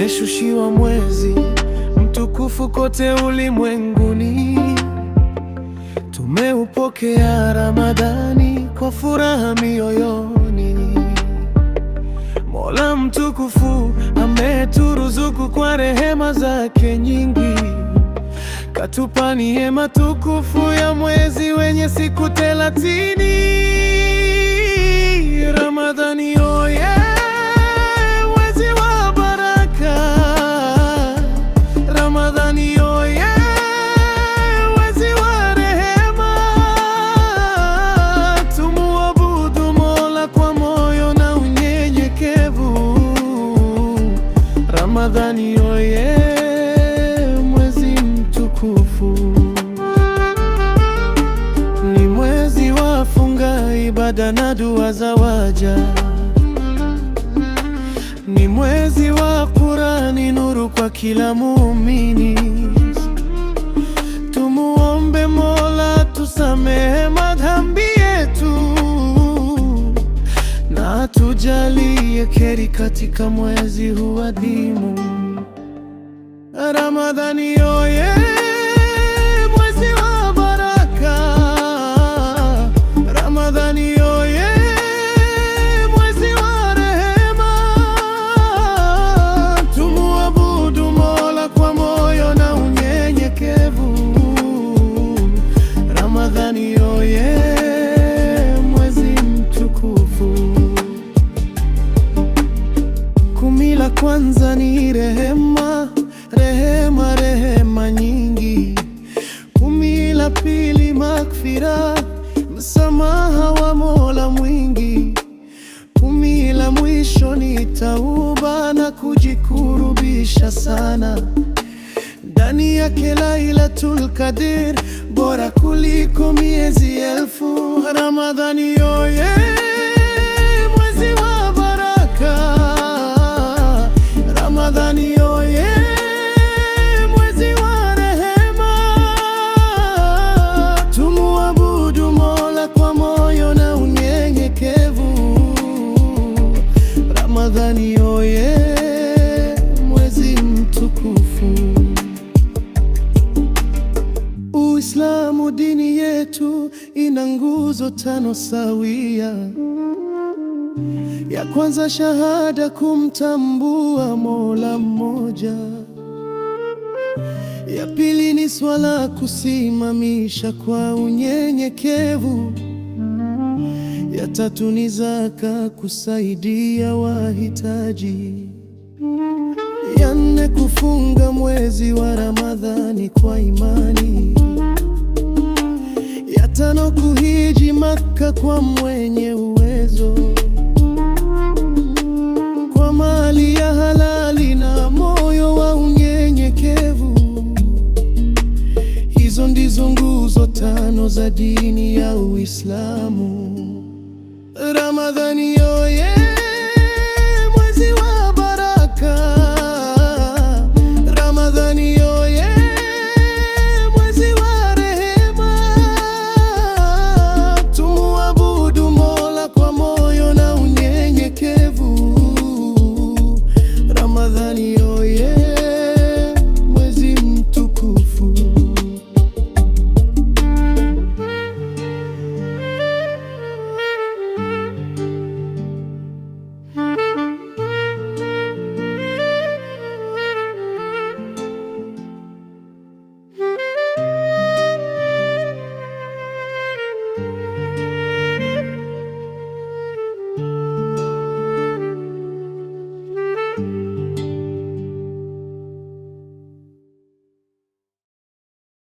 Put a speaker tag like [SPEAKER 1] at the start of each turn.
[SPEAKER 1] Tumeshushiwa mwezi mtukufu kote ulimwenguni. Tumeupokea Ramadhani kwa furaha mioyoni. Mola mtukufu ameturuzuku kwa rehema zake nyingi. Katupa neema tukufu ya mwezi wenye siku 30. Ramadhani oye, mwezi wa baraka. Ramadhani oye, mwezi wa rehema. Tumuabudu Mola kwa moyo na unyenyekevu. Ramadhani oye, mwezi mtukufu. Ni mwezi wa funga, ibada na dua za waja. Ni mwezi wa Qur'ani, nuru kwa kila muumini. Tumuombe Mola tusamehe madhambi yetu, na tujalie kheri katika mwezi huu adhimu. Ramadhani oye, mwezi wa baraka. Ramadhani oye, mwezi wa rehema. Tumuabudu Mola kwa moyo na unyenyekevu. Ramadhani oye, mwezi mtukufu. Kumi la kwanza ni rehema, rehema, rehema nyingi. Kumi la pili maghfira, msamaha wa Mola mwingi. Kumi la mwisho ni tauba na kujikurubisha sana. Ndani yake Lailatul Qadr, bora kuliko miezi 1000. Ramadhani oye, mwezi wa baraka. Ramadhani oye, mwezi wa rehema. Tumuabudu Mola kwa moyo na unyenyekevu. Ramadhani oye, mwezi mtukufu. Uislamu dini yetu ina nguzo 5 sawia. Ya kwanza shahada, kumtambua Mola mmoja. Ya pili ni swala, kusimamisha kwa unyenyekevu. Ya tatu ni zaka, kusaidia wahitaji. Ya nne kufunga mwezi wa Ramadhani kwa imani. Ya tano kuhiji Makka kwa mwenye uwezo, kwa mali ya halali na moyo wa unyenyekevu. Hizo ndizo nguzo 5 za dini ya Uislamu.